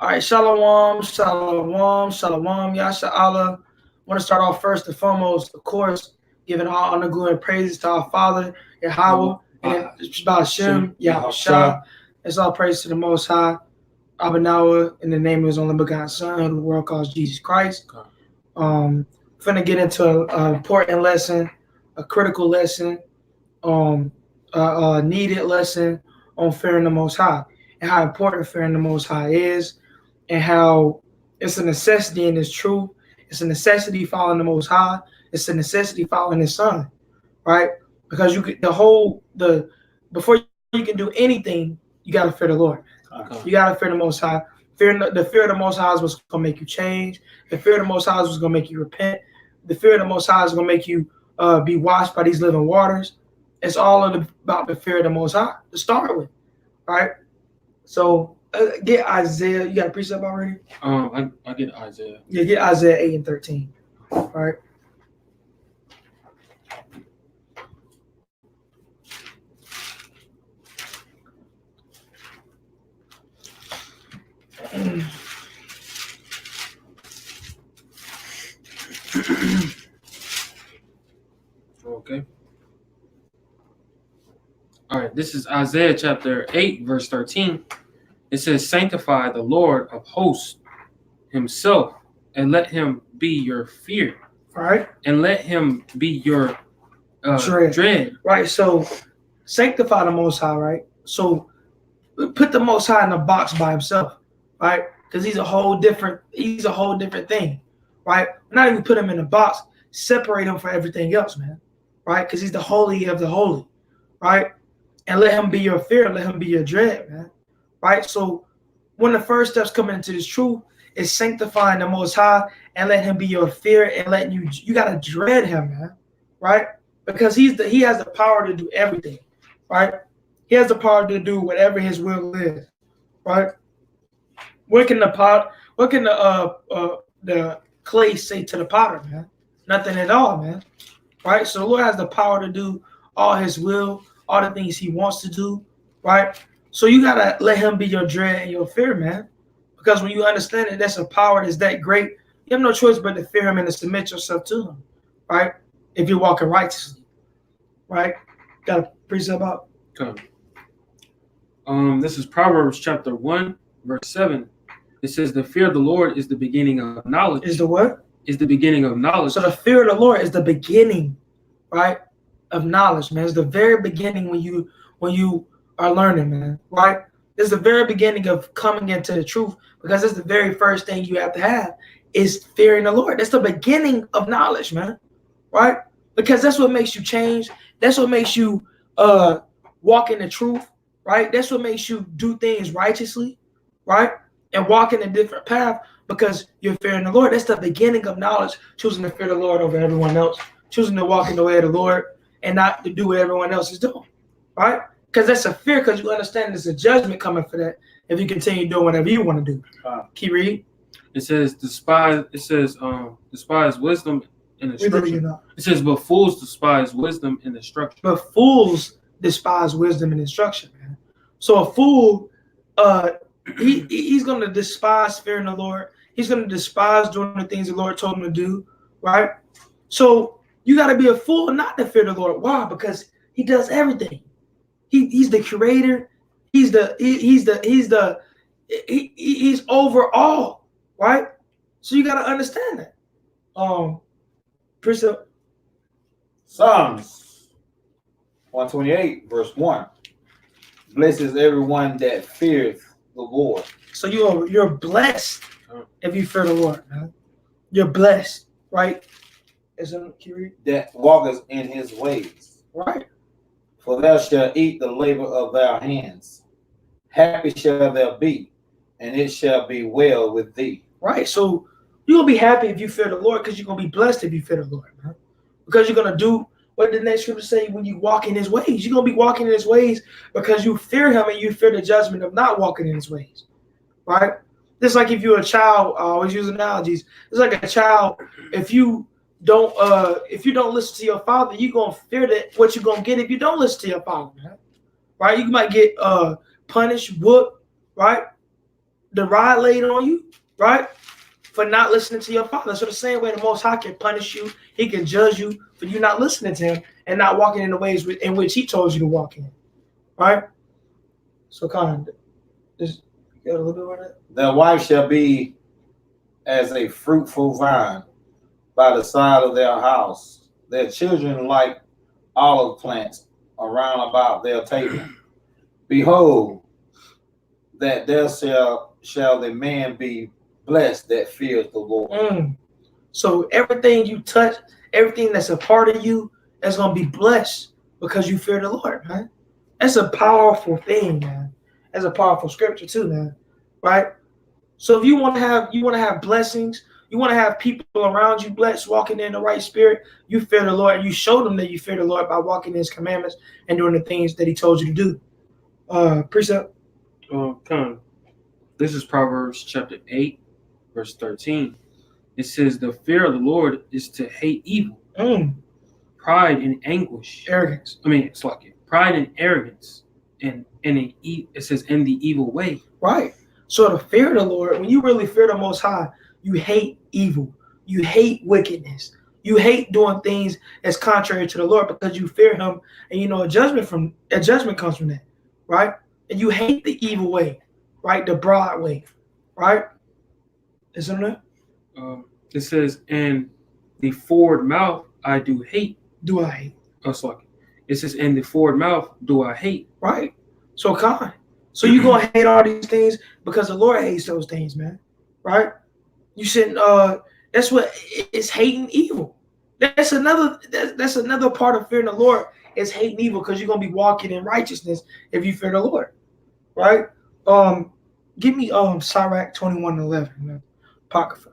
All right, shalom, shalom, shalom, yasha Allah. I want to start off first and foremost, of course, giving all honor, glory, and praises to our Father, Yahweh, and then Hashem, Yahweh. It's all praise to the Most High, Abanawa, in the name of His only begotten Son, who the world calls Jesus Christ. Finna get into an important lesson, a critical lesson, a needed lesson on fearing the Most High and how important fearing the Most High is, and how it's a necessity and it's true. It's a necessity following the Most High. It's a necessity following His Son, right? Because you could before you can do anything, you gotta fear the Lord. You gotta fear the Most High. The fear of the Most High is what's gonna make you change. The fear of the Most High is what's gonna make you repent. The fear of the Most High is gonna make you be washed by these living waters. It's all about the fear of the Most High to start with, right? So get Isaiah. You got a precept already? I get Isaiah. Yeah, get Isaiah 8 and 13. All right. Okay. All right, this is Isaiah chapter 8, verse 13. It says, "Sanctify the Lord of hosts himself, and let him be your fear." All right. And let him be your dread. Right, so sanctify the Most High, right? So put the Most High in a box by himself, right? Because he's a whole different thing, right? Not even put him in a box, separate him from everything else, man, right? Because he's the holy of the holy, right? And let him be your fear, let him be your dread, man, right? So one of the first steps coming into this truth is sanctifying the Most High and let him be your fear, and letting you gotta dread him, man, right? Because he has the power to do everything, right? He has the power to do whatever his will is, right? What can the clay say to the potter, man? Nothing at all, man, right? So the Lord has the power to do all his will, all the things he wants to do, right? So you gotta let him be your dread and your fear, man. Because when you understand that that's a power that's that great, you have no choice but to fear him and to submit yourself to him, right? If you're walking righteously, right? Got a precept up? Okay. This is Proverbs chapter 1, verse 7. It says, "The fear of the Lord is the beginning of knowledge." Is the what? Is the beginning of knowledge. So the fear of the Lord is the beginning, right, of knowledge, man. It's the very beginning when you are learning, man, right? It's the very beginning of coming into the truth, because it's the very first thing you have to have is fearing the Lord. That's the beginning of knowledge, man, right? Because that's what makes you change. That's what makes you walk in the truth, right? That's what makes you do things righteously, right? And walk in a different path because you're fearing the Lord. That's the beginning of knowledge, choosing to fear the Lord over everyone else, choosing to walk in the way of the Lord and not to do what everyone else is doing, right? Because that's a fear, because you understand there's a judgment coming for that if you continue doing whatever you want to do. Keep reading. It says, despise wisdom and instruction. It says, but fools despise wisdom and instruction. But fools despise wisdom and instruction, man. So a fool, he's going to despise fearing the Lord. He's going to despise doing the things the Lord told him to do, right? So you got to be a fool not to fear the Lord. Why? Because he does everything. He's the creator. He's over all, right? So you got to understand that. Precept. Psalms 128, verse 1. Blessed is everyone that feareth the Lord. So you're blessed if you fear the Lord, man. You're blessed, right? That walketh in his ways. Right. For thou shalt eat the labor of thy hands. Happy shall thou be, and it shall be well with thee. Right. So you're going to be happy if you fear the Lord, because you're going to be blessed if you fear the Lord, man. Because you're going to do what did the next scripture say? When you walk in his ways, you're going to be walking in his ways because you fear him and you fear the judgment of not walking in his ways, right? Just like if you're a child, I always use analogies. It's like a child, if you don't listen to your father, you're going to fear that what you're going to get if you don't listen to your father, man. Right? You might get punished, whooped, right? the rod laid on you, right? For not listening to your father. So the same way the Most High can punish you, he can judge you for you not listening to him and not walking in the ways in which he told you to walk in, right? So kind of, just get a little bit of that. Their wife shall be as a fruitful vine by the side of their house, their children like olive plants around about their table. Behold, that there shall the man be blessed that fears the Lord. So everything you touch, everything that's a part of you, is gonna be blessed because you fear the Lord, man. That's a powerful thing, man. That's a powerful scripture too, man. Right? So if you want to have blessings, you want to have people around you blessed, walking in the right spirit, you fear the Lord, and you show them that you fear the Lord by walking in his commandments and doing the things that he told you to do. Precept. This is Proverbs chapter 8, verse 13. It says, the fear of the Lord is to hate evil, pride and anguish. Arrogance. It's like it. Pride and arrogance, and it says in the evil way. Right. So the fear of the Lord, when you really fear the Most High, you hate evil. You hate wickedness. You hate doing things that's contrary to the Lord because you fear him, and you know a judgment comes from that, right? And you hate the evil way, right? The broad way, right? Isn't it? It says, and the forward mouth I do hate. Do I hate? It says, in the forward mouth do I hate. Right. So kind. So you gonna hate all these things because the Lord hates those things, man. Right? You shouldn't. That's what it's hating evil. That's another part of fearing the Lord is hating evil because you're gonna be walking in righteousness if you fear the Lord. Right? Give me Sirach 21:11, Apocrypha.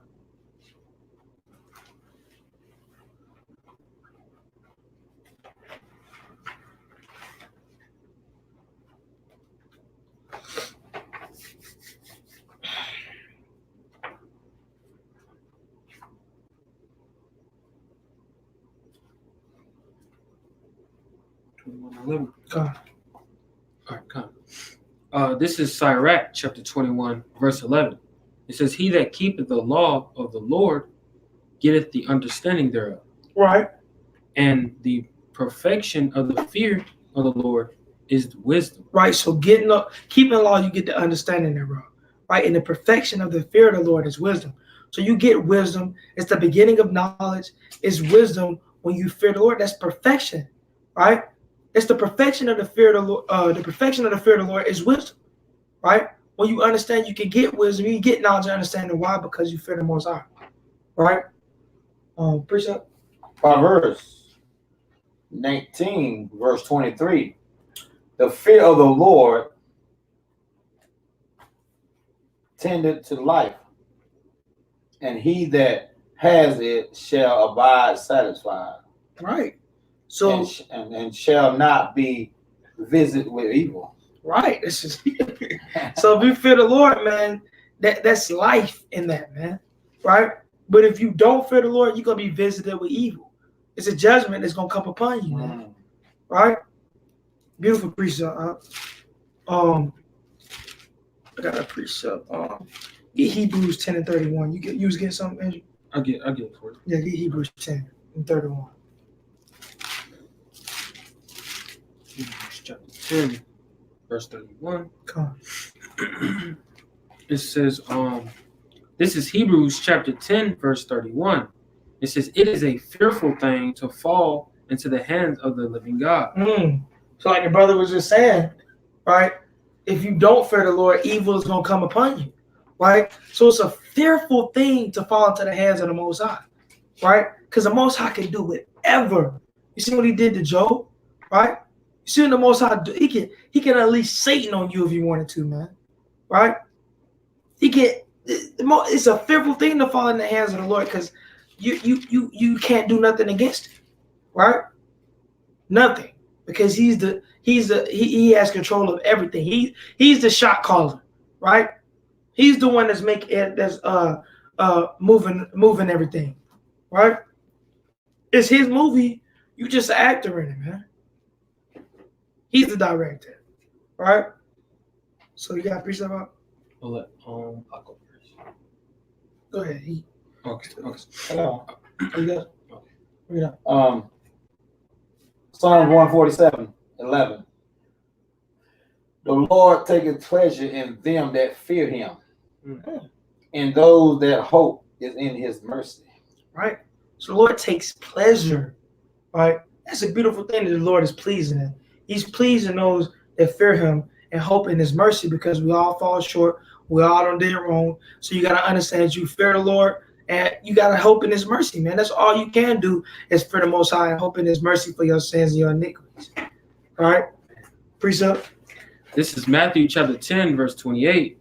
This is Sirach chapter 21, verse 11. It says, he that keepeth the law of the Lord getteth the understanding thereof. Right. And the perfection of the fear of the Lord is wisdom. Right. So keeping the law, you get the understanding thereof. Right. And the perfection of the fear of the Lord is wisdom. So you get wisdom. It's the beginning of knowledge. It's wisdom when you fear the Lord. That's perfection. Right. It's the perfection of the fear of the Lord. The perfection of the fear of the Lord is wisdom. Right. When you understand, you can get wisdom. You can get knowledge and understanding. Why? Because you fear the Most High. Right. Precept. Proverbs 19, verse 23. The fear of the Lord tendeth to life, and he that has it shall abide satisfied. Right. So and shall not be visited with evil. Right. This is so if you fear the Lord, man, that's life in that, man. Right. But if you don't fear the Lord, you're gonna be visited with evil. It's a judgment that's gonna come upon you, man. Right? Beautiful precept. I got a precept. Get Hebrews 10 and 31. You was getting something, Andrew? I get it for you. Yeah, get Hebrews 10 and 31. Hebrews chapter 10, verse 31. Come on. It says, this is Hebrews chapter 10, verse 31. It says, it is a fearful thing to fall into the hands of the living God. So like your brother was just saying, right? If you don't fear the Lord, evil is going to come upon you, right? So it's a fearful thing to fall into the hands of the Most High, right? Because the Most High can do whatever. You see what he did to Job, right? You see what the Most High do? He can unleash Satan on you if he wanted to, man, right? It's a fearful thing to fall in the hands of the Lord because you can't do nothing against it, right? Nothing, because he has control of everything. He's the shot caller, right? He's the one that's moving everything, right? It's his movie. You just an actor in it, man. He's the director, right? So you got precept out? I'll go first. Go ahead. Okay. Hello. You got- you got- Psalm 147:11. The Lord taketh pleasure in them that fear him, and those that hope is in his mercy. Right? So the Lord takes pleasure, right? That's a beautiful thing that the Lord is pleasing in. He's pleasing those that fear him and hope in his mercy, because we all fall short. We all done did wrong. So you got to understand that you fear the Lord and you got to hope in his mercy, man. That's all you can do is fear the Most High and hope in his mercy for your sins and your iniquities. All right? Precept. This is Matthew chapter 10, verse 28.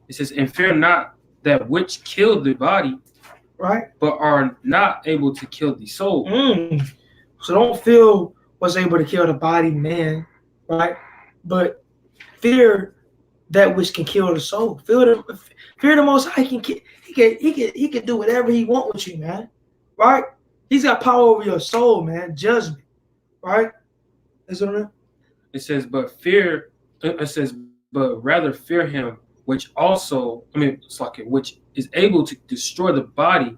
It says, "And fear not that which kill the body, Right? but are not able to kill the soul." So don't feel what's able to kill the body, man, right? But fear that which can kill the soul. Fear the Most High. He can do whatever he want with you, man. Right? He's got power over your soul, man. Judgment. Right? Is it right? It says, but rather fear him, which also, which is able to destroy the body,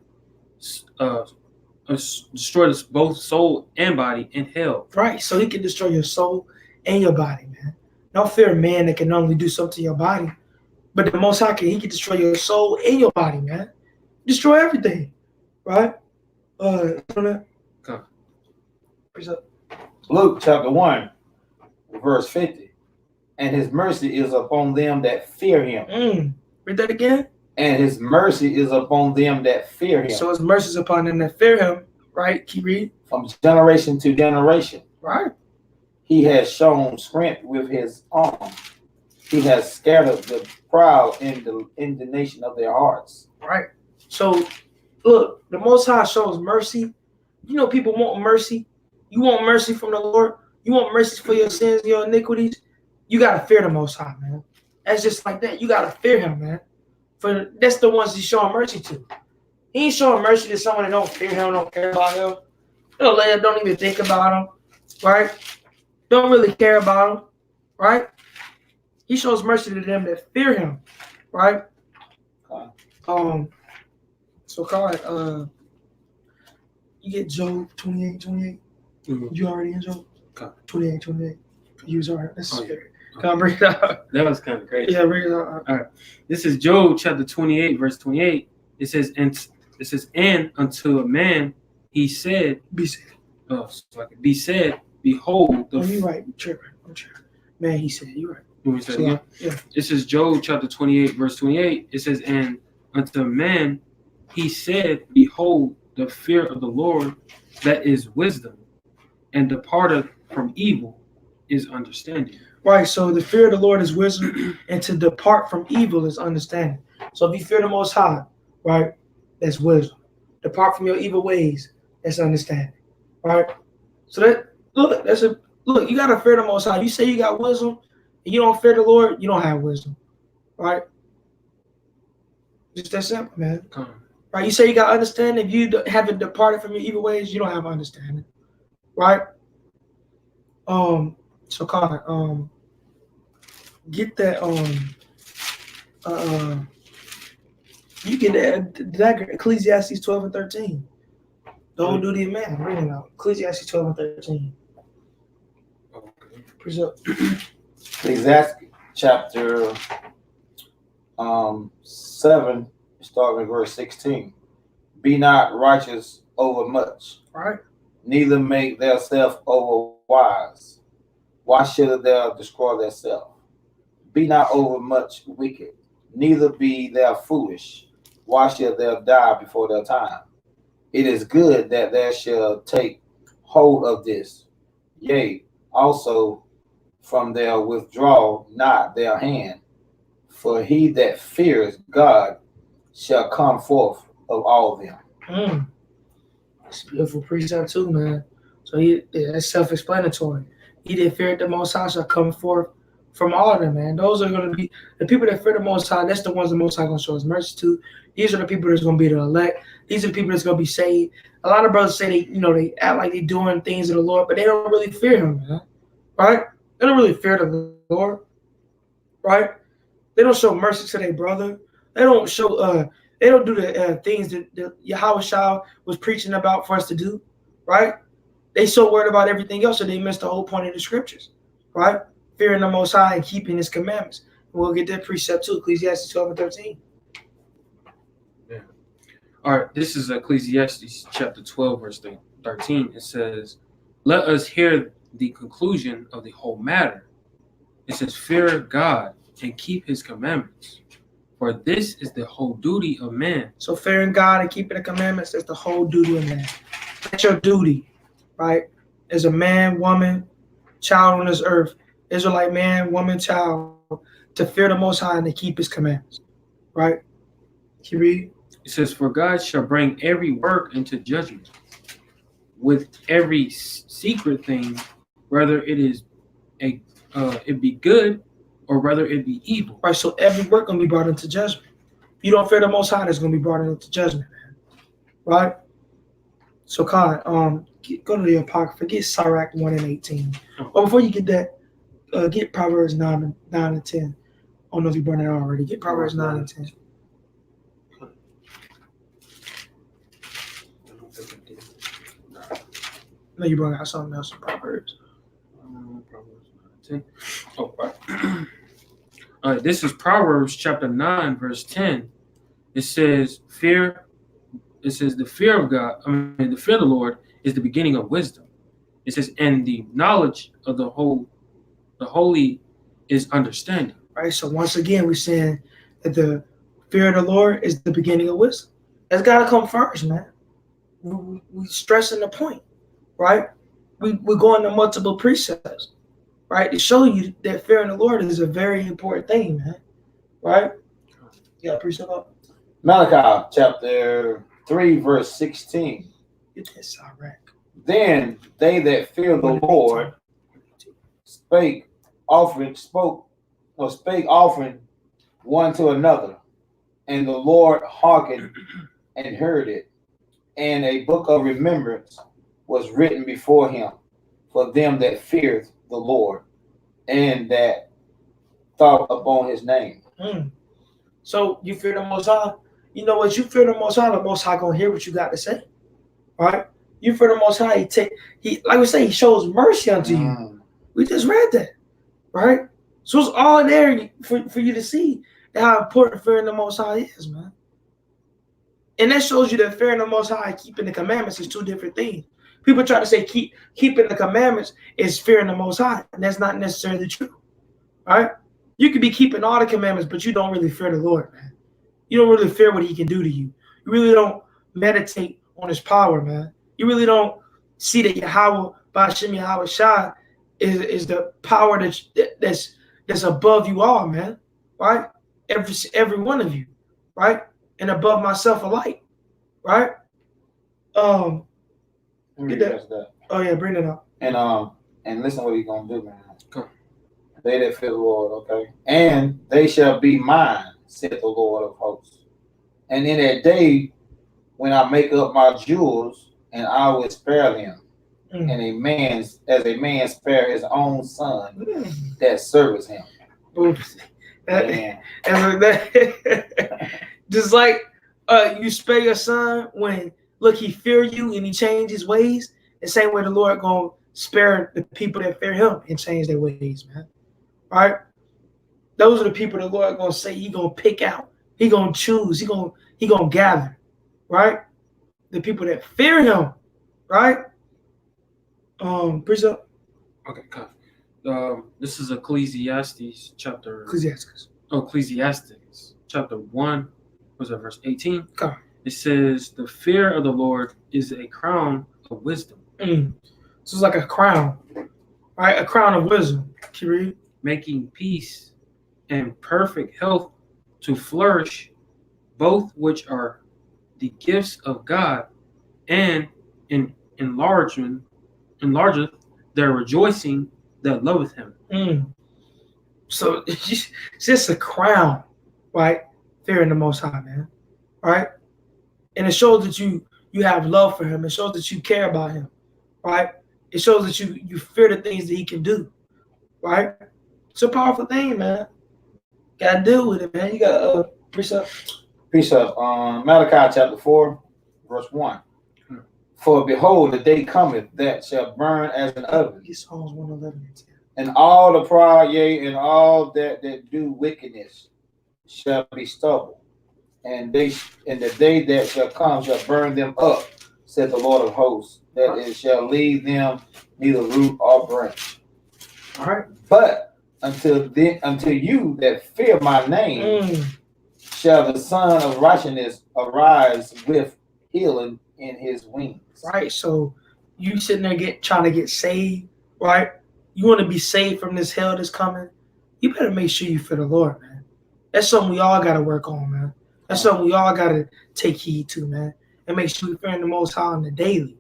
destroy both soul and body in hell. Right. So he can destroy your soul and your body, man. Don't fear a man that can only do something to your body. But the Most High he can destroy your soul and your body, man. Destroy everything. Right? Okay. Luke chapter 1, verse 50. And his mercy is upon them that fear him. Read that again. And his mercy is upon them that fear him. So his mercy is upon them that fear him. Right? Keep reading. From generation to generation. Right. He has shown strength with his arm. He has scattered the proud in the indignation of their hearts. Right. So, look, the Most High shows mercy. You know, people want mercy. You want mercy from the Lord. You want mercy for your sins, your iniquities. You gotta fear the Most High, man. That's just like that. You gotta fear him, man. For that's the ones he's showing mercy to. He ain't showing mercy to someone that don't fear him, don't care about him. Don't even think about him, right? Don't really care about him, right? He shows mercy to them that fear him, right? So Carl, you get Job 28:28. You already in Job? 28:28. You was already. That's scary. Come on, bring it up. That was kind of crazy. Yeah, bring it up. All right. This is Job chapter 28, verse 28. It says, and unto a man he said, Be said. Be said, behold. You right. I'm tripping. Man, he said, you right. You want me to say it again? Yeah. This is Job chapter 28, verse 28. It says, and unto a man he said, behold, the fear of the Lord, that is wisdom, and departed from evil is understanding. Right, so the fear of the Lord is wisdom, and to depart from evil is understanding. So if you fear the Most High, right, that's wisdom. Depart from your evil ways, that's understanding. Right? So you gotta fear the Most High. You say you got wisdom, and you don't fear the Lord, you don't have wisdom. Right? Just that simple, man. Right? You say you got understanding, if you haven't departed from your evil ways, you don't have understanding. Right? So Colin, get that you get that Ecclesiastes 12 and 13. Don't do the math. Bring it out. Ecclesiastes 12 and 13. Okay. Ecclesiastes chapter 7, starting with verse 16. Be not righteous over much. Right. Neither make thyself over wise. Why should thou destroy thyself? Be not over much wicked, neither be thou foolish. Why should thou die before their time? It is good that thou shalt take hold of this. Yea, also from their withdraw not their hand. For he that fears God shall come forth of all them. It's a beautiful precept too, man. So that's self-explanatory. He that feared the Most High shall come forth from all of them, man. Those are going to be the people that fear the Most High. That's the ones the Most High going to show his mercy to. These are the people that's going to be the elect. These are the people that's going to be saved. A lot of brothers say they act like they're doing things of the Lord, but they don't really fear him, man. Right? They don't really fear the Lord. Right? They don't show mercy to their brother. They don't show. They don't do the things that Yahweh Shah was preaching about for us to do, right? They so worried about everything else that they miss the whole point of the scriptures, right? Fearing the Most High and keeping His commandments. We'll get that precept too, Ecclesiastes 12 and 13. Yeah. All right, this is Ecclesiastes chapter 12, verse 13. It says, "Let us hear the conclusion of the whole matter." It says, "Fear God and keep His commandments, for this is the whole duty of man." So fearing God and keeping the commandments is the whole duty of man. That's your duty, right? As a man, woman, child on this earth, Israelite man, woman, child, to fear the Most High and to keep His commandments, right? Can you read? It says, "For God shall bring every work into judgment, with every secret thing, whether it be good or whether it be evil." Right, so every work gonna be brought into judgment. If you don't fear the Most High, it's gonna be brought into judgment, man. Right? So, Khan, go to the Apocrypha, get Sirach 1 and 18. But before you get that, get Proverbs 9 and 10. I don't know if you brought it out already. Get Proverbs 9 and 10. No, you brought out something else in Proverbs. Proverbs 9, 10. Oh, right. All right, this is Proverbs chapter 9, verse 10. It says, the fear of God, the fear of the Lord is the beginning of wisdom. It says, and the knowledge of the holy is understanding. Right, so once again, we're saying that the fear of the Lord is the beginning of wisdom. That's got to come first, man. We stressing the point, right? We're going to multiple precepts, right, to show you that fearing the Lord is a very important thing, man, right? You got a precept up? Malachi chapter 3, verse 16. Get that Sirach. Then they that fear the Lord spake offering one to another, and the Lord hearkened and heard it, and a book of remembrance was written before him for them that feared the Lord and that thought upon His name. So you fear the Most High. You know what? You fear the Most High gonna hear what you got to say, right? You fear the Most High. He like we say, He shows mercy unto you. We just read that, right? So it's all there for you to see how important fearing the Most High is, man. And that shows you that fearing the Most High and keeping the commandments is two different things. People try to say keeping the commandments is fearing the Most High, and that's not necessarily true, right? You could be keeping all the commandments, but you don't really fear the Lord, man. You don't really fear what He can do to you. You really don't meditate on His power, man. You really don't see that Yahweh, Ba'ashem Yahweh Shah, is the power that's above you all, man, right? Every one of you, right? And above myself alike, right? Get that. Oh yeah, bring it up. And listen what He's gonna do, man. Come. They that fear the Lord, okay? And they shall be mine, said the Lord of hosts. And in that day when I make up my jewels, and I will spare them, and as a man spare his own son that serves him. Oops. Just like you spare your son when he fear you and he change his ways, the same way the Lord gonna spare the people that fear Him and change their ways, man. Right? Those are the people the Lord gonna say He gonna pick out. He gonna choose. He gonna gather. Right? The people that fear Him. Right? Precept. Okay, come. This is Ecclesiastes chapter. Ecclesiastes chapter 1. Was that verse 18? Okay. It says, "The fear of the Lord is a crown of wisdom." So it's like a crown, right? A crown of wisdom. Can you read? "Making peace and perfect health to flourish, both which are the gifts of God, and enlargeth their rejoicing that loveth Him." So it's just a crown, right? Fearing the Most High, man, right? And it shows that you have love for Him. It shows that you care about Him, right? It shows that you fear the things that He can do, right? It's a powerful thing, man. Gotta deal with it, man. You gotta precept. Precept. Malachi chapter 4, verse 1. For behold, the day cometh that shall burn as an oven, Get Psalms 111 and 10. and all the proud, yea, and all that do wickedness shall be stubble, and the day that shall come shall burn them up, said the Lord of hosts, that it shall leave them neither root or branch. All right. But until you that fear my name shall the Son of Righteousness arise with healing in his wings. Right. So you sitting there trying to get saved, right? You want to be saved from this hell that's coming. You better make sure you fear the Lord, man. That's something we all gotta work on, man. That's something we all gotta take heed to, man. And make sure we're fearing the Most High on the daily,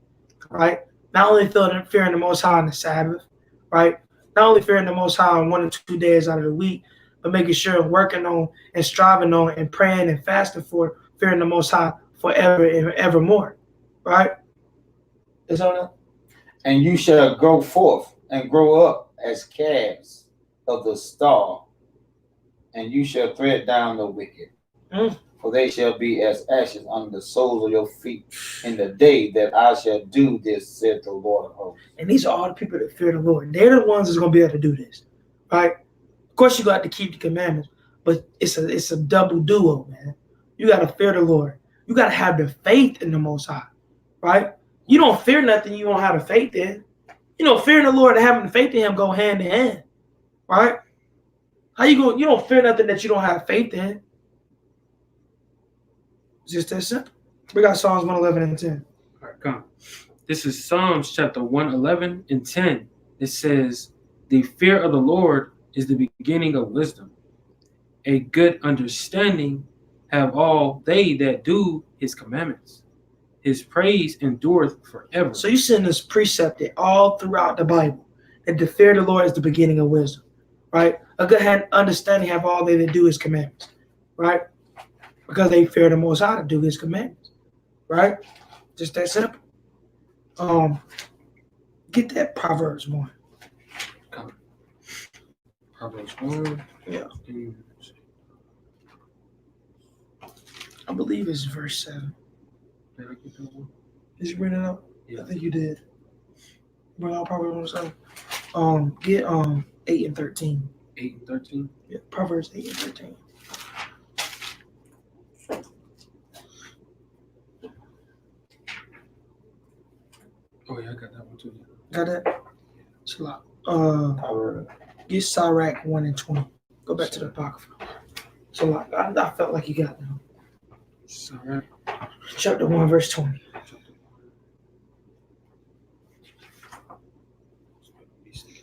right? Not only fearing the Most High on the Sabbath, right? Not only fearing the Most High on 1 or 2 days out of the week, but making sure working on and striving on and praying and fasting for fearing the Most High forever and evermore, right? Is that it? And you shall go forth and grow up as calves of the stall, and you shall tread down the wicked. For they shall be as ashes under the soles of your feet in the day that I shall do this, said the Lord of hosts. And these are all the people that fear the Lord. They're the ones that's going to be able to do this, right? Of course, you got to keep the commandments, but it's a double duo, man. You got to fear the Lord. You got to have the faith in the Most High, right? You don't fear nothing you don't have the faith in. You know, fearing the Lord and having the faith in Him go hand in hand, right? How you go? You don't fear nothing that you don't have faith in. It's just that simple. We got Psalms 111 and 10. All right, come. This is Psalms chapter 111 and 10. It says, the fear of the Lord is the beginning of wisdom. A good understanding have all they that do his commandments. His praise endureth forever. So you see this precepted all throughout the Bible that the fear of the Lord is the beginning of wisdom, right? A good understanding have all they that do his commandments, right? Because they fear the Most High to do his commandments, right? Just that simple. Get that Proverbs 1. Come. Proverbs 1. Yeah. I believe it's verse 7. Did I get that one? Did you bring it up? Yeah. I think you did. Bring out Proverbs 1. Get 8 and 13. 8 and 13. Yeah, Proverbs 8 and 13. Oh yeah, I got that one too. Got that? Shalom. Proverbs. Get Sirach 1 and 20. Go back to the Apocrypha. So I felt like you got them. Sirach. Chapter 1, verse 20.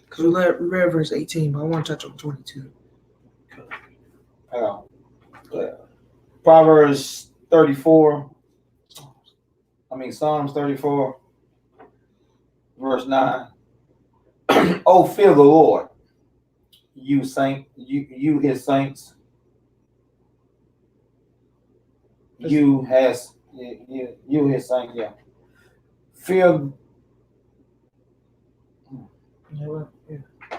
Because we read verse 18, but I want to touch on 22. Proverbs 34. Psalms 34, verse 9. Oh, fear the Lord, you his saints. You his saints, yeah. Fear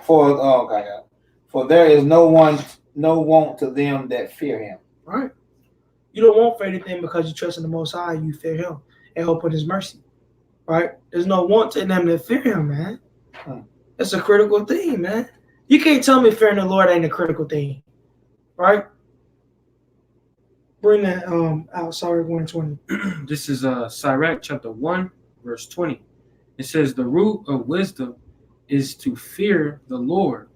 for there is no want to them that fear him. Right. You don't want for anything because you trust in the Most High, you fear him and hope in his mercy. Right? There's no want to them that fear him, man. That's a critical thing, man. You can't tell me fearing the Lord ain't a critical thing. Right? Bring that out, Sirach 1:20. This is Sirach chapter 1, verse 20. It says, the root of wisdom is to fear the Lord.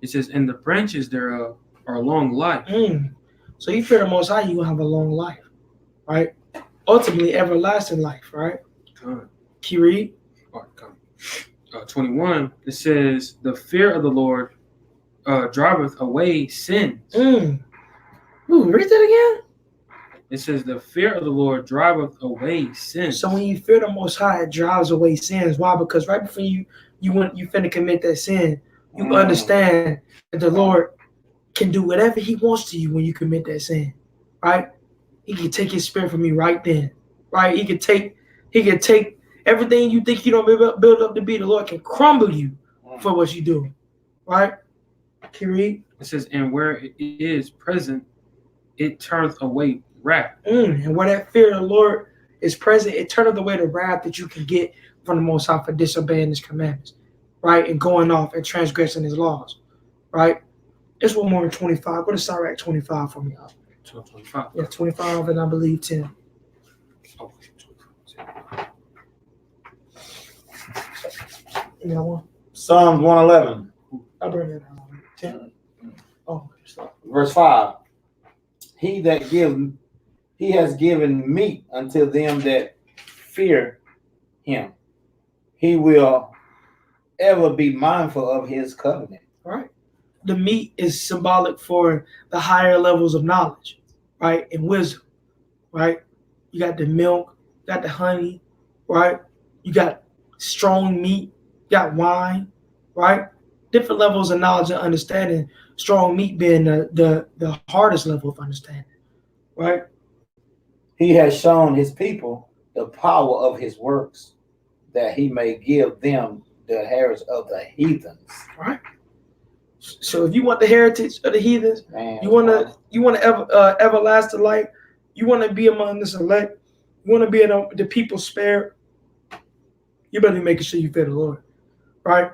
It says, and the branches thereof are long life. So you fear the Most High, you will have a long life, right? Ultimately, everlasting life, right? Come. Can you read? All right, come. 21, it says, the fear of the Lord driveth away sins. Ooh, read that again. It says, the fear of the Lord driveth away sins. So when you fear the Most High, it drives away sins. Why? Because right before you finna commit that sin, you understand that the Lord can do whatever he wants to you when you commit that sin, right? He can take his spirit from you right then, right? He can take everything you think you don't build up to be. The Lord can crumble you for what you do, right? Can you read? It says, and where it is present, it turneth away wrath. And where that fear of the Lord is present, it turneth away the wrath that you can get from the Most High for disobeying His commandments, right? And going off and transgressing His laws, right? It's one more in 25. Go to Sirach 25 for me. 25. Yeah, 25 and I believe 10. Oh, You got one? Psalms 111, I'll bring it down. 10. Oh, stop. verse 5. He has given meat unto them that fear him. He will ever be mindful of his covenant. Right? The meat is symbolic for the higher levels of knowledge, right? And wisdom, right? You got the milk, you got the honey, right? You got strong meat, you got wine, right? Different levels of knowledge and understanding. Strong meat being the hardest level of understanding, right? He has shown his people the power of his works, that he may give them the heritage of the heathens. Right. So if you want the heritage of the heathens, Man, you want to everlasting life, you want to be among the select, you want to be in the people's spirit, you better be making sure you fear the Lord, right?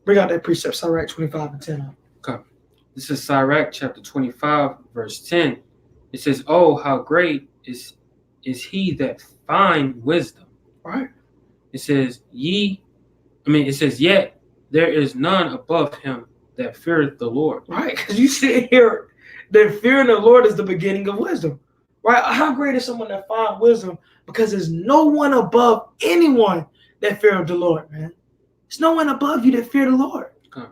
Bring out that precept, Sirach 25 and 10. okay. This is Sirach chapter 25, verse 10. It says, oh, how great is he that find wisdom. Right. It says, yet there is none above him that feareth the Lord. Right, because you sit here, that fearing the Lord is the beginning of wisdom. Right? How great is someone that finds wisdom? Because there's no one above anyone that fear of the Lord, man. There's no one above you that fear the Lord. Okay.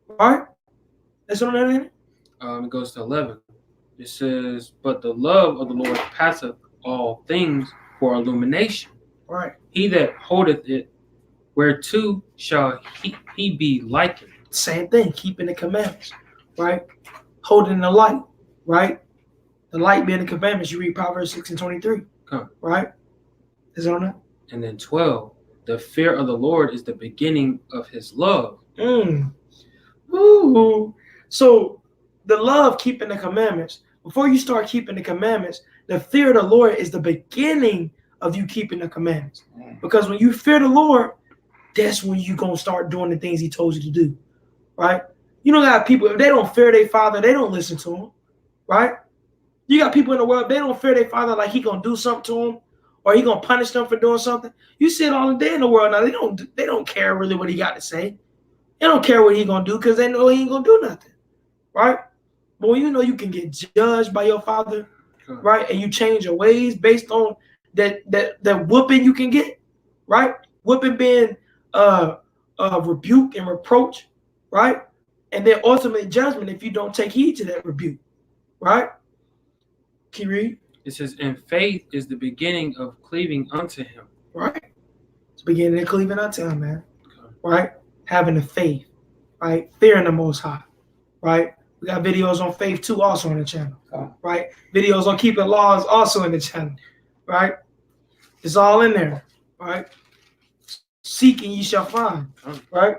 Right? That's what I'm saying. It goes to 11. It says, but the love of the Lord passeth all things for illumination. Right. He that holdeth it, whereto shall he be likened. Same thing, keeping the commandments, right? Holding the light, right? The light being the commandments. You read Proverbs 6 and 23, Okay. right? Is it on that? And then 12, the fear of the Lord is the beginning of his love. Ooh. So the love keeping the commandments. Before you start keeping the commandments, the fear of the Lord is the beginning of you keeping the commandments. Because when you fear the Lord, that's when you're going to start doing the things he told you to do, right? You don't got people, if they don't fear their father, they don't listen to him, right? You got people in the world, they don't fear their father like he going to do something to them or he going to punish them for doing something. You see it all the day in the world now. They don't care really what he got to say. They don't care what he going to do because they know he ain't going to do nothing, right? But when you know you can get judged by your father, right, and you change your ways based on that whooping you can get, right? Whooping being rebuke and reproach, right? And then ultimate judgment if you don't take heed to that rebuke, right? Can you read? It says, and faith is the beginning of cleaving unto him. Right. It's beginning of cleaving unto him, man. Right? Having the faith, right? Fearing the Most High, right? We got videos on faith too also on the channel, right? Videos on keeping laws also in the channel, right? It's all in there, right? Seeking ye shall find, right?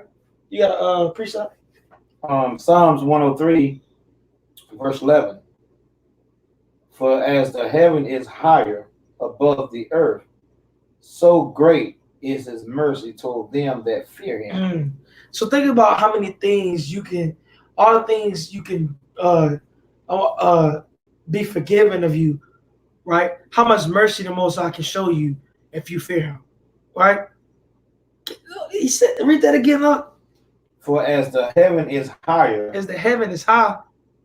You got a precept? Psalms 103, verse 11. For as the heaven is higher above the earth, so great is his mercy toward them that fear him. So think about how many things you can, all the things you can be forgiven of you, right? How much mercy the Most High can show you if you fear him, right? He said, read that again, up. For as the heaven is higher, as the heaven is high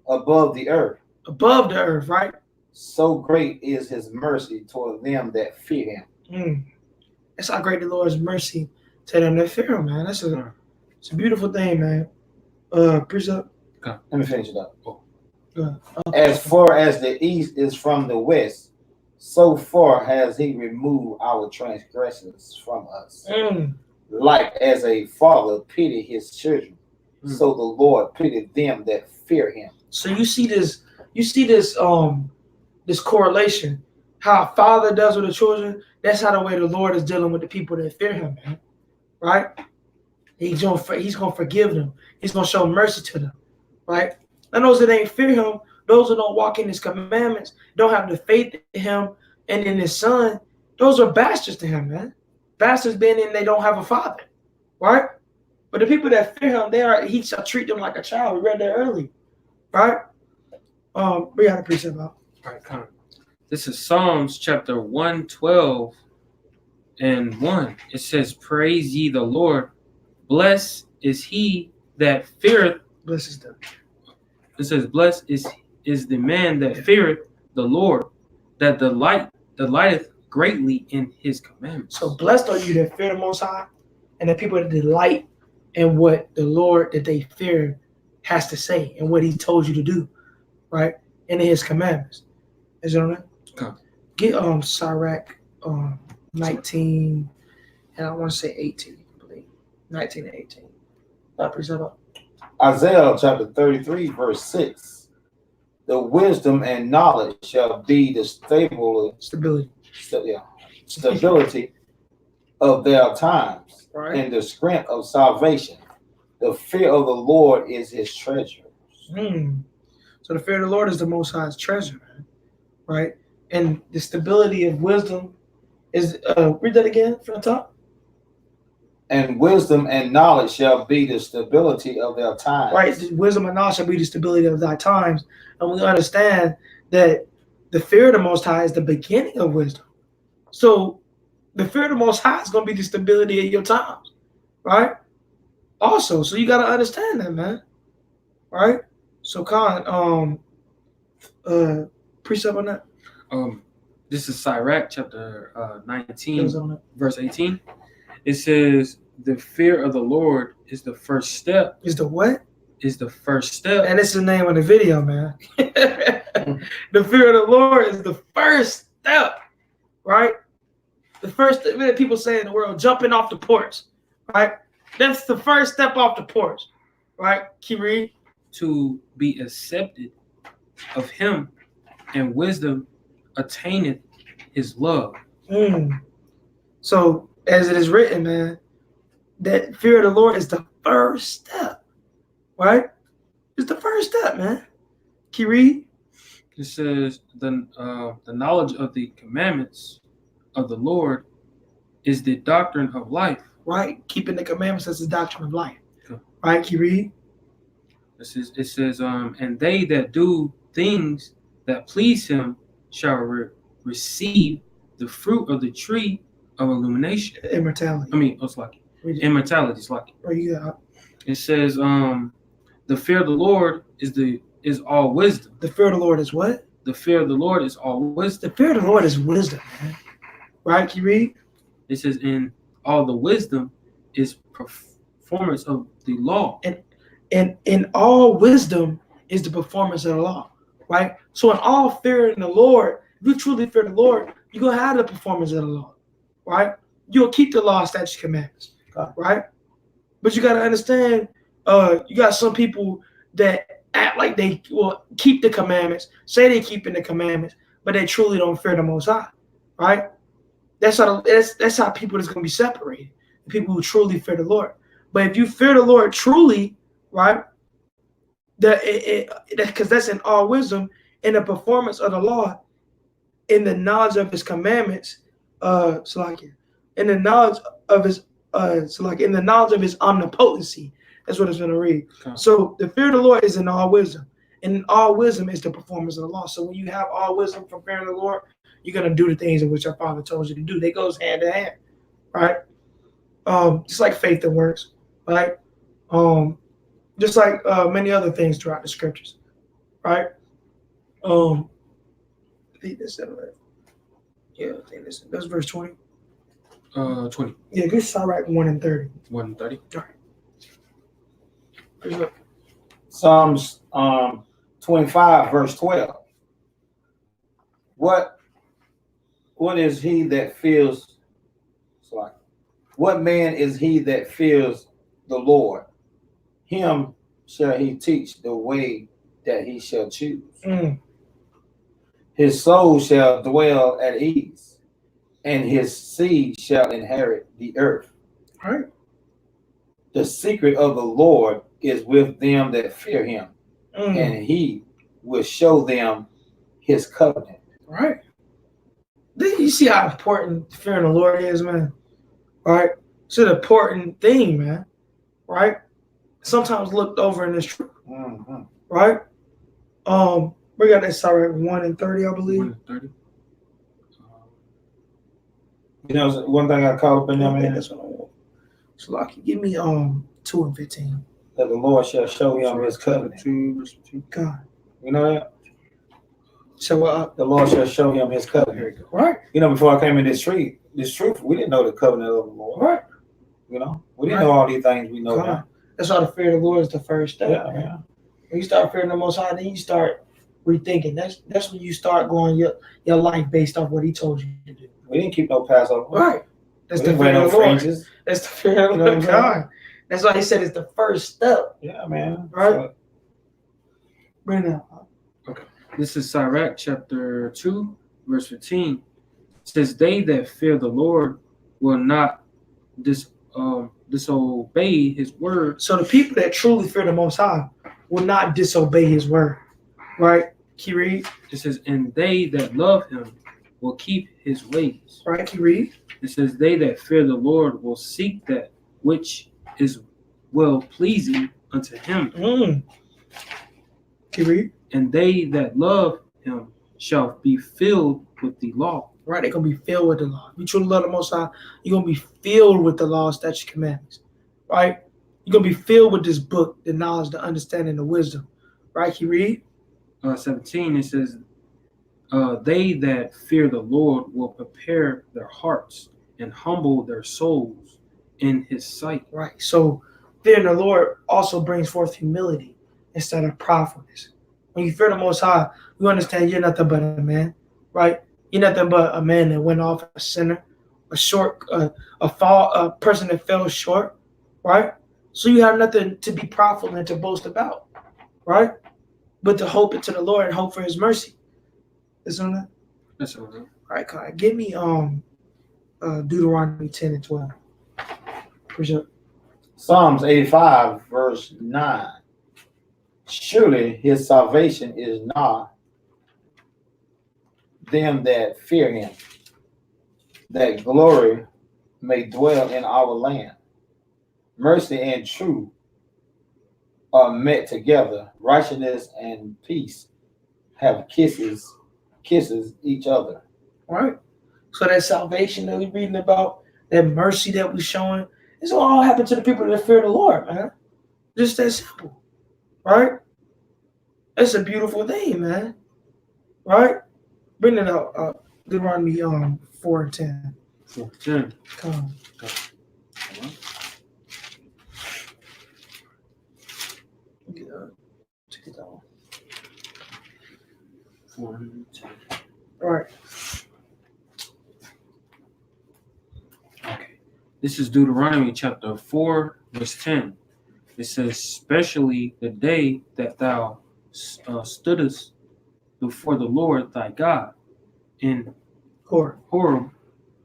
above the earth, right? So great is his mercy toward them that fear him. That's how great the Lord's mercy to them that fear him, man. It's a beautiful thing, man. Precept. Let me finish it up. Okay. As far as the east is from the west, so far has he removed our transgressions from us. Like as a father pity his children, so the Lord pitied them that fear him. So you see this this correlation. How a father does with the children, that's how the way the Lord is dealing with the people that fear him, man. Right? He's gonna forgive them. He's gonna show mercy to them, right? And those that ain't fear him, those who don't walk in his commandments, don't have the faith in him and in his son, those are bastards to him, man. Bastards being in they don't have a father, right? But the people that fear him, he shall treat them like a child. We read that earlier, right? We got a precept about. All right, come. This is Psalms chapter 112 and 1. It says, "Praise ye the Lord. Blessed is he that feareth." Bless them. It says, "Blessed is the man that feareth the Lord, that delighteth greatly in his commandments." So blessed are you that fear the Most High, and the people that delight in what the Lord that they fear has to say and what He told you to do, right? And in His commandments. Is it on that? Okay. Get Sirach 19, and I want to say 18, I believe. 19 and 18. Isaiah chapter 33, verse 6. The wisdom and knowledge shall be the stability of their times, Right. and the strength of salvation. The fear of the Lord is his treasure. So the fear of the Lord is the Most High's treasure, man. Right? And the stability of wisdom is, read that again from the top. And wisdom and knowledge shall be the stability of their times. Right? The wisdom and knowledge shall be the stability of thy times. And we understand that the fear of the Most High is the beginning of wisdom. So the fear of the Most High is going to be the stability of your times. Right? Also, so you got to understand that, man. Right? So, Khan, precept on that? This is Sirach chapter 19, On it. verse 18. It says, "The fear of the Lord is the first step." Is the what? Is the first step. And it's the name of the video, man. The fear of the Lord is the first step, right? The first thing that people say in the world, jumping off the porch, right? That's the first step off the porch, right? Keep reading. To be accepted of him, and wisdom attaineth his love. So, as it is written, man, that fear of the Lord is the first step, right? It's the first step, man. Keep reading. It says, the knowledge of the commandments of the Lord is the doctrine of life. Right? Keeping the commandments is the doctrine of life. Okay. Right? Keep reading. It says, and they that do things that please him shall receive the fruit of the tree of illumination. Immortality. It's like immortality. It's like it says, the fear of the Lord is all wisdom. The fear of the Lord is what? The fear of the Lord is all wisdom. The fear of the Lord is wisdom, man. Right? Can you read? It says, in all the wisdom is performance of the law. And in all wisdom is the performance of the law. Right? So in all fear in the Lord, if you truly fear the Lord, you're going to have the performance of the law. Right? You'll keep the law, statutes, commandments. Right? But you got to understand, you got some people that act like they will keep the commandments, say they keeping the commandments, but they truly don't fear the Most High. Right? That's how people is going to be separated. The people who truly fear the Lord. But if you fear the Lord truly, right, because that's in all wisdom, in the performance of the law, in the knowledge of his commandments, in the knowledge of his in the knowledge of his omnipotency. That's what it's going to read. Okay. So the fear of the Lord is in all wisdom. And in all wisdom is the performance of the law. So when you have all wisdom from fearing the Lord, you're going to do the things in which our Father told you to do. They goes hand in hand, right? Just like faith and works, right? Just like many other things throughout the scriptures, right? I think that's it. Yeah, I think that's verse 20. 20. Yeah, good Sirach 1 and 30. 1 and 30. All right. Psalms 25, verse 12. What is he that fears? What man is he that fears the Lord? Him shall he teach the way that he shall choose. His soul shall dwell at ease, and his seed shall inherit the earth. All right. The secret of the Lord is with them that fear him, Mm. and he will show them his covenant. Right. You see how important fearing the Lord is, man. Right. It's an important thing, man. Right. Sometimes looked over in this truth. Mm-hmm. Right. We got that Sirach 1 and 30, I believe. 1 and 30. You know, one thing I caught up in there, man, That's what I want. So, Lucky, give me 2 and 15. that the Lord shall show him his covenant. 2 verse 2. God. You know that? So The Lord shall show him his covenant. right. You know, before I came in this truth, we didn't know the covenant of the Lord. Right. You know, we didn't know all these things we know God. now. That's why the fear of the Lord is the first step. Yeah, man. yeah. When you start fearing the Most High, then you start rethinking. That's when you start going your life based off what He told you to do. We didn't keep no Passover. Right. That's We the didn't wear fear no of the Lord. fringes. That's the fear of You know the what I'm saying? God. That's why He said it's the first step. Yeah, man. Right. So, Bring it up. This is Sirach chapter 2, verse 15. It says, they that fear the Lord will not disobey his word. So the people that truly fear the Most High will not disobey His word. Right? Can you read? It says, and they that love him will keep his ways. Right? Can you read? It says, they that fear the Lord will seek that which is well pleasing unto him. Can you read? And they that love him shall be filled with the law. Right? They're going to be filled with the law. If you truly love the Most High, you're going to be filled with the law, statutes, commandments. Right? You're going to be filled with this book, the knowledge, the understanding, the wisdom. Right? Can you read? 17, it says, they that fear the Lord will prepare their hearts and humble their souls in his sight. Right. So fearing the Lord also brings forth humility instead of pridefulness. When you fear the Most High, you understand you're nothing but a man, right? You're nothing but a man that went off, a sinner, a person that fell short, right? So you have nothing to be prideful and to boast about, right? But to hope into the Lord and hope for His mercy. Isn't that? That's all right. All right, God, give me Deuteronomy 10 and 12. Appreciate it. Psalms 85, verse 9. Surely his salvation is not them that fear him, that glory may dwell in our land. Mercy and truth are met together. Righteousness and peace have kisses each other. All right. So that salvation that we're reading about, that mercy that we're showing, this will all happen to the people that fear the Lord, man. Just that simple. Right? It's a beautiful thing, man. Right? Bring it out. Deuteronomy 4 and 10. 4 10. Come on. Take it down. 4 and 10. All right. Okay. This is Deuteronomy chapter 4, verse 10. It says, especially the day that thou stoodest before the Lord thy God in Horeb,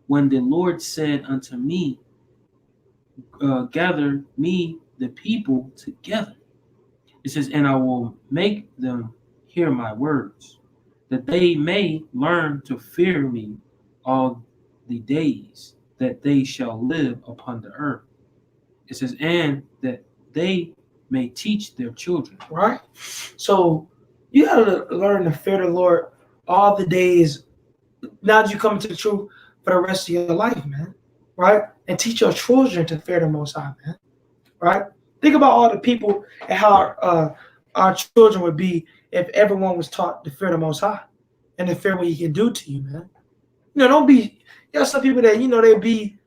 when the Lord said unto me, gather me the people together. It says, and I will make them hear my words, that they may learn to fear me all the days that they shall live upon the earth. It says, and that they may teach their children. Right? So you got to learn to fear the Lord all the days. Now that you come into the truth for the rest of your life, man. Right? And teach your children to fear the Most High, man. Right? Think about all the people and how our children would be if everyone was taught to fear the Most High and to fear what He can do to you, man. Don't be. Some people that they be,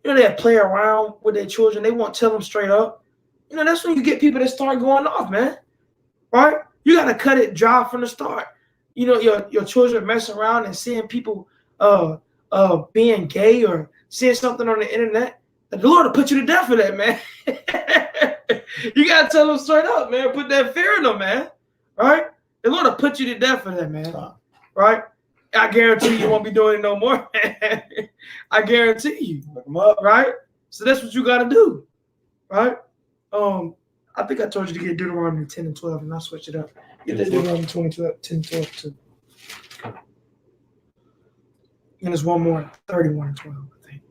they play around with their children. They won't tell them straight up. That's when you get people that start going off, man. Right? You gotta cut it dry from the start. Your children messing around and seeing people being gay or seeing something on the internet. The Lord will put you to death for that, man. You gotta tell them straight up, man. Put that fear in them, man. Right? The Lord will put you to death for that, man. Right? I guarantee you won't be doing it no more. I guarantee you. Look them up. Right? So that's what you got to do, right? I think I told you to get Deuteronomy 10 and 12, and I'll switch it up. Get that Deuteronomy 10 and 12 too. And there's one more, 31 and 12, I think.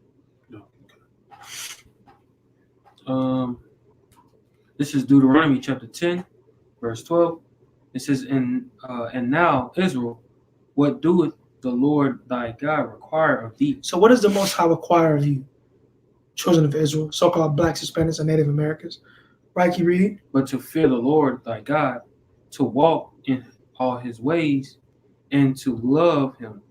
This is Deuteronomy chapter 10, verse 12. It says, and now, Israel, what doeth the Lord thy God require of thee? So what does the Most High require of you, children of Israel, so-called Blacks, Hispanics, and Native Americans? Right, you read? But to fear the Lord thy God, to walk in all his ways, and to love him,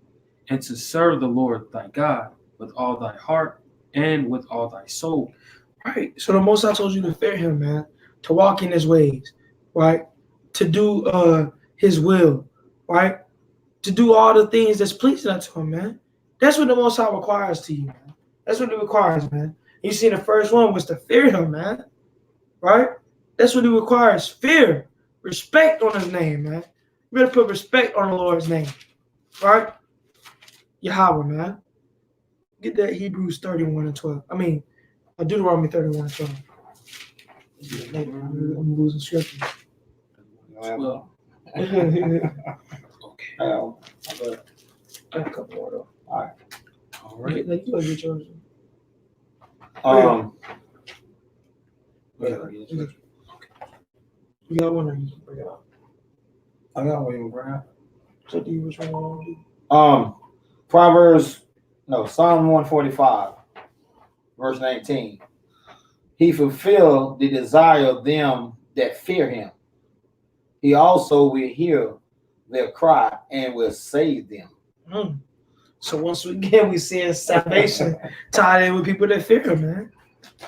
and to serve the Lord thy God with all thy heart and with all thy soul. Right. So the Most High told you to fear him, man, to walk in his ways, right? To do his will, right? To do all the things that's pleasing unto him, man. That's what the Most High requires to you, man. That's what it requires, man. You see, the first one was to fear him, man. Right? That's what he requires. Fear. Respect on his name, man. You better put respect on the Lord's name. Right? Yahweh, man. Get that Hebrews 31 and 12. I mean, Deuteronomy 31 and 12. I'm losing scripture. 12. Okay. I got a couple more, though. All right. Like, you gotta get yours. You got one or you can bring it up? I got one you bring up. So do you which one you want to do? Psalm 145, verse 19. He fulfilled the desire of them that fear him. He also will hear their cry and will save them. So once again, we see salvation tied in with people that fear him, man.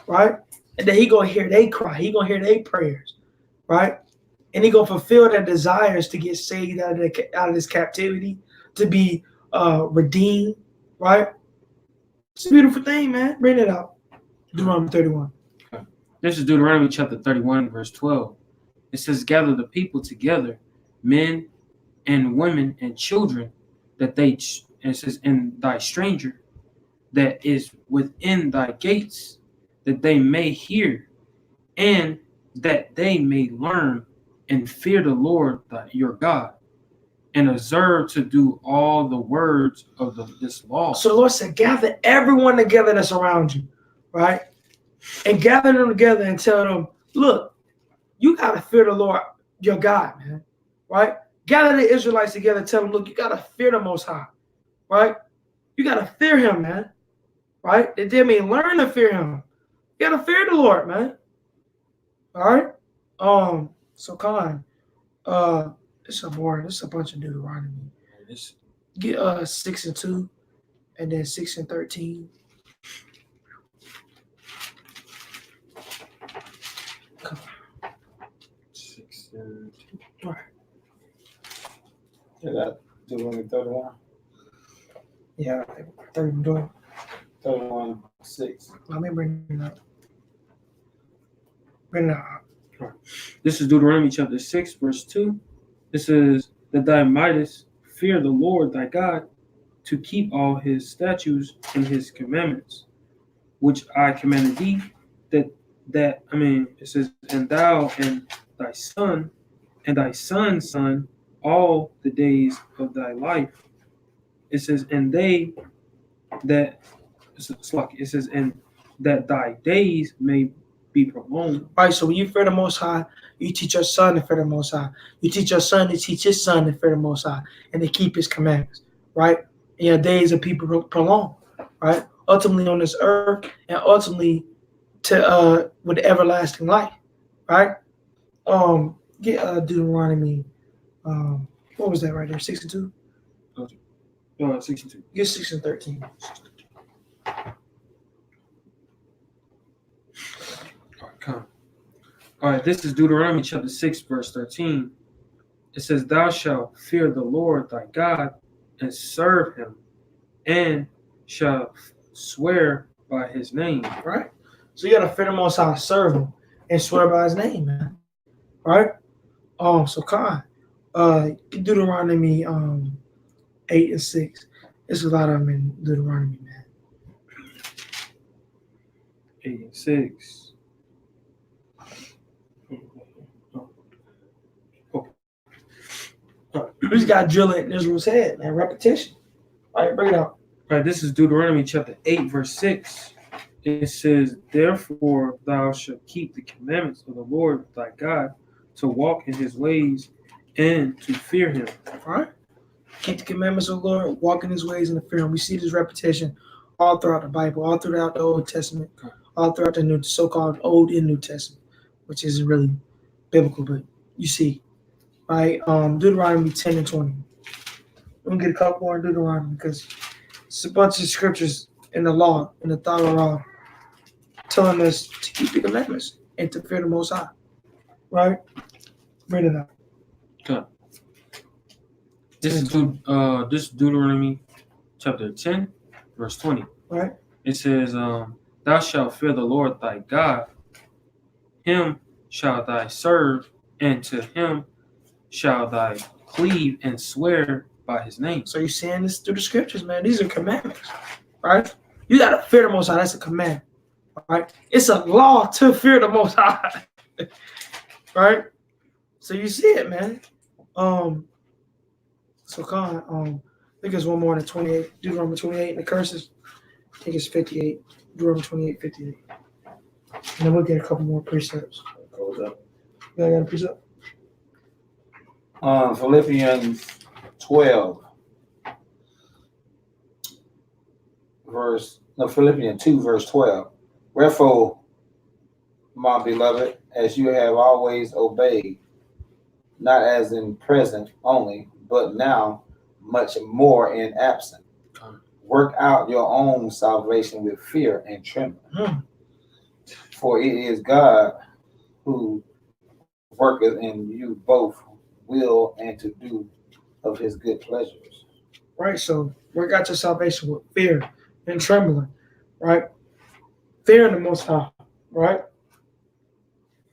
Right? And then he gonna hear they cry. He gonna hear their prayers. Right? And he gonna fulfill their desires to get saved out of this captivity, to be redeemed. Right? It's a beautiful thing, man. Bring it out. Deuteronomy 31. This is Deuteronomy chapter 31, verse 12. It says, gather the people together, men and women and children, that they, it says, and thy stranger that is within thy gates, that they may hear, and that they may learn and fear the Lord your God, and observe to do all the words of this law. So the Lord said, gather everyone together that's around you, right? And gather them together and tell them, look, you got to fear the Lord your God, man, right? Gather the Israelites together and tell them, look, you got to fear the Most High, right? You got to fear him, man, right? That they may learn to fear him. You got to fear the Lord, man. All right? So come on. It's so boring. It's a bunch of Deuteronomy. Get 6 and 2, and then 6 and 13. Come on. 6 and 2. All right. Is that Deuteronomy 31? Yeah, I think 31. 31, 6. Let me bring it up. Bring it up. This is Deuteronomy chapter 6, verse 2. This is that thou mightest fear the Lord thy God, to keep all his statutes and his commandments, which I commanded thee, it says, and thou and thy son and thy son's son all the days of thy life. It says, and they that, it says, and that thy days may be prolonged. Right, so when you fear the Most High, you teach your son to fear the Most High. You teach your son to teach his son to fear the Most High and to keep his commandments, right? And your days of people prolonged, right? Ultimately on this earth and ultimately to with everlasting life, right? Get Deuteronomy, what was that right there? 6 and 2? 6 and 2. Get 6 and 13. Come. All right, this is Deuteronomy chapter 6, verse 13. It says, thou shalt fear the Lord thy God and serve him, and shalt swear by his name. Right? So you got to fear the Most High, serve him, and swear by his name, man. Right? So Khan, Deuteronomy 8 and 6. There's a lot of them in Deuteronomy, man. 8 and 6. We just got to drill it in Israel's head, man. Repetition. All right, bring it out. Right, this is Deuteronomy chapter 8, verse 6. It says, "Therefore thou shalt keep the commandments of the Lord thy God, to walk in his ways and to fear him." All right. Keep the commandments of the Lord, walk in his ways, and to fear him. We see this repetition all throughout the Bible, all throughout the Old Testament, all throughout the New, so-called Old and New Testament, which isn't really biblical, but you see, right? Deuteronomy 10 and 20. We're gonna get a couple more in Deuteronomy because it's a bunch of scriptures in the law, in the Torah, telling us to keep the commandments and to fear the Most High. Right? Bring it up. Okay. This is Deuteronomy chapter 10, verse 20. Right? It says, "Thou shalt fear the Lord thy God, him shalt thou serve, and to him shalt thou cleave and swear by his name." So you're seeing this through the scriptures, man. These are commandments. Right? You gotta fear the Most High. That's a command. Right? It's a law to fear the Most High. Right? So you see it, man. So Con, I think it's one more than 28, Deuteronomy 28, and the curses. I think it's 58, Deuteronomy 28, 58. And then we'll get a couple more precepts. Goes up. You got a precept? Philippians 12, Philippians 2, verse 12. "Wherefore, my beloved, as you have always obeyed, not as in present only, but now much more in absence, work out your own salvation with fear and trembling. For it is God who worketh in you both will and to do of his good pleasures." Right, so work out your salvation with fear and trembling, right? Fear in the Most High, right?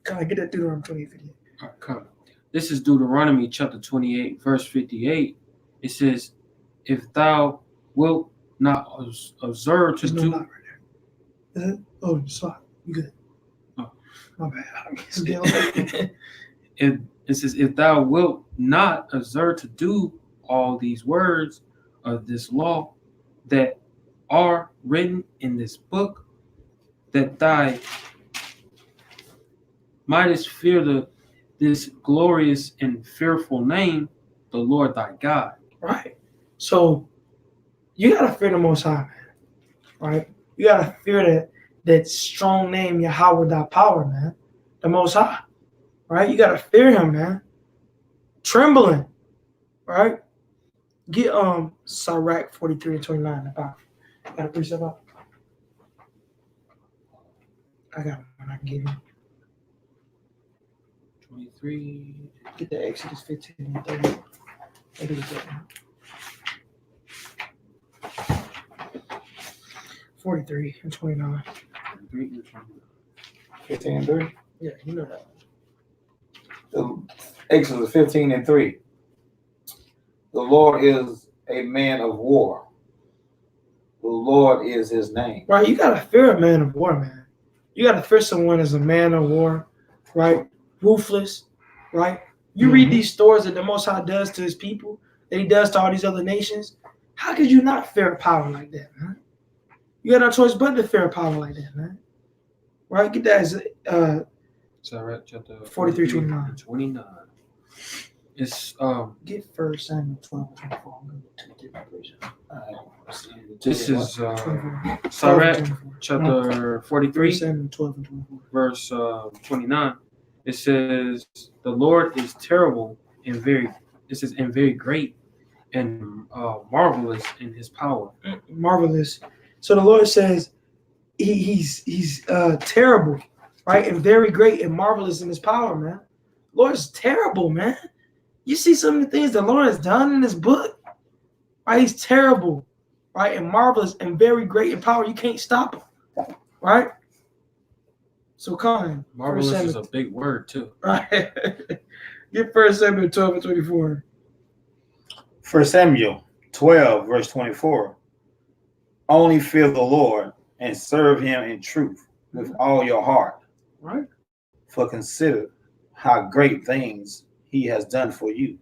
Can I get that Deuteronomy 28, 58? All right, come. This is Deuteronomy chapter 28, verse 58. It says, "If thou wilt not observe to There's no do..." lot right there. Is it? Oh, it's not. You good. Oh. My bad. It says, "If thou wilt not observe to do all these words of this law that are written in this book, that thou mightest fear this glorious and fearful name, the Lord thy God." Right. So you gotta fear the Most High, man. Right? You gotta fear that strong name, Yahweh, thy power, man. The Most High. Right? You gotta fear him, man. Trembling. Right? Get Sirach 43 and 29 about. Got a precept up? I got one I can give you. 23. Get the Exodus 15 and 30. Maybe it's that one. 43 and 29. 15 and 3. Yeah, you know that. Exodus 15 and 3. "The Lord is a man of war. The Lord is his name." Right, you gotta fear a man of war, man. You gotta fear someone as a man of war, right? Ruthless, right? You read these stories that the Most High does to his people, that he does to all these other nations. How could you not fear a power like that, man? You got no choice but to fear a power like that, man. Right? Get that as Sirach chapter 43, 29. It's get 1 Samuel 12 and 24. I'm gonna take different version. this is 24. Sirach 24. chapter 1 43, Samuel 12 and 24. verse 29. It says, "The Lord is terrible and very great and marvelous in his power." Marvelous. So the Lord says he's terrible, right? And very great and marvelous in his power, man. The Lord is terrible, man. You see some of the things the Lord has done in this book, right? He's terrible, right? And marvelous and very great in power. You can't stop him, right? So come, Marvelous is a big word too. right? Get 1 Samuel 12 and 24. 1 Samuel 12, verse 24. "Only fear the Lord and serve him in truth with all your heart. Right? For consider how great things he has done for you.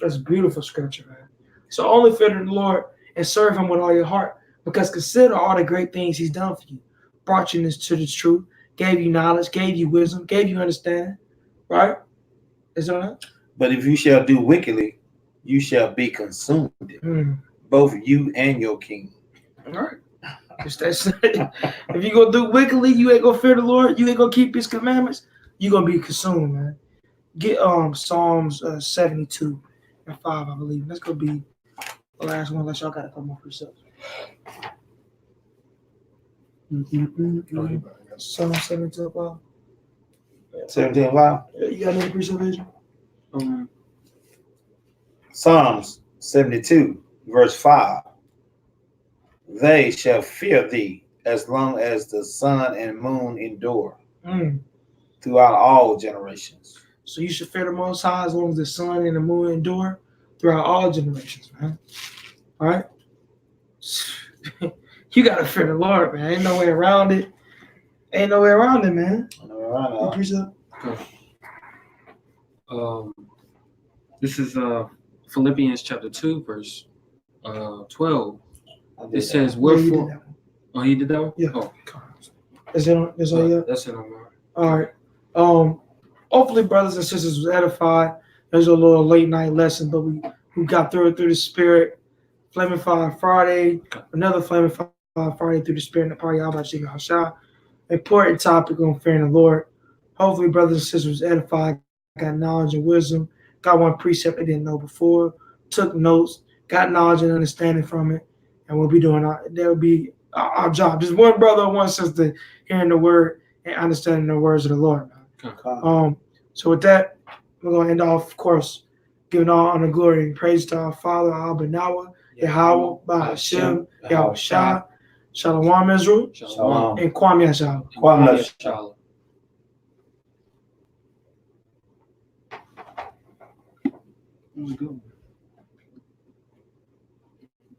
That's beautiful scripture, man. So only fear the Lord and serve him with all your heart. Because consider all the great things he's done for you. Brought you to the truth, gave you knowledge, gave you wisdom, gave you understanding. Right? Is that right? But if you shall do wickedly, you shall be consumed, both you and your king. All right. If you gonna do wickedly, you ain't gonna fear the Lord, you ain't gonna keep his commandments, you gonna be consumed, man. Get Psalms 72 and 5, I believe. That's gonna be the last one, unless y'all got a couple more precepts. Psalm 72 and 5. 17, wow. You got another precept, Adrian? Psalms 72, verse 5. They shall fear thee as long as the sun and moon endure throughout all generations. So you should fear the Most High as long as the sun and the moon endure throughout all generations, man. All right? You got to fear the Lord, man. Ain't no way around it. Ain't no way around it, man. This is Philippians chapter 2, verse 12. It says, wherefore. Oh, he did that one? Yeah. Oh. Is it on? Is all yet? That's it on mine. All right. Hopefully, brothers and sisters, was edified. There's a little late night lesson, but we got through it through the Spirit. Flaming Fire Friday, another Flaming Fire Friday through the Spirit. And probably about Chicken Hashah. Important topic on fearing the Lord. Hopefully, brothers and sisters, was edified. Got knowledge and wisdom. Got one precept they didn't know before. Took notes. Got knowledge and understanding from it. And we'll be doing that will be our job. Just one brother or one sister hearing the word and understanding the words of the Lord. So with that, we're going to end off, of course, giving all honor, glory, and praise to our Father, Abba Nawa, Yahweh, Ba'ashem, Yahweh Shah, Shalom Israel, Shalom. and Kwam Yashah. Kwam Yashah. That was good.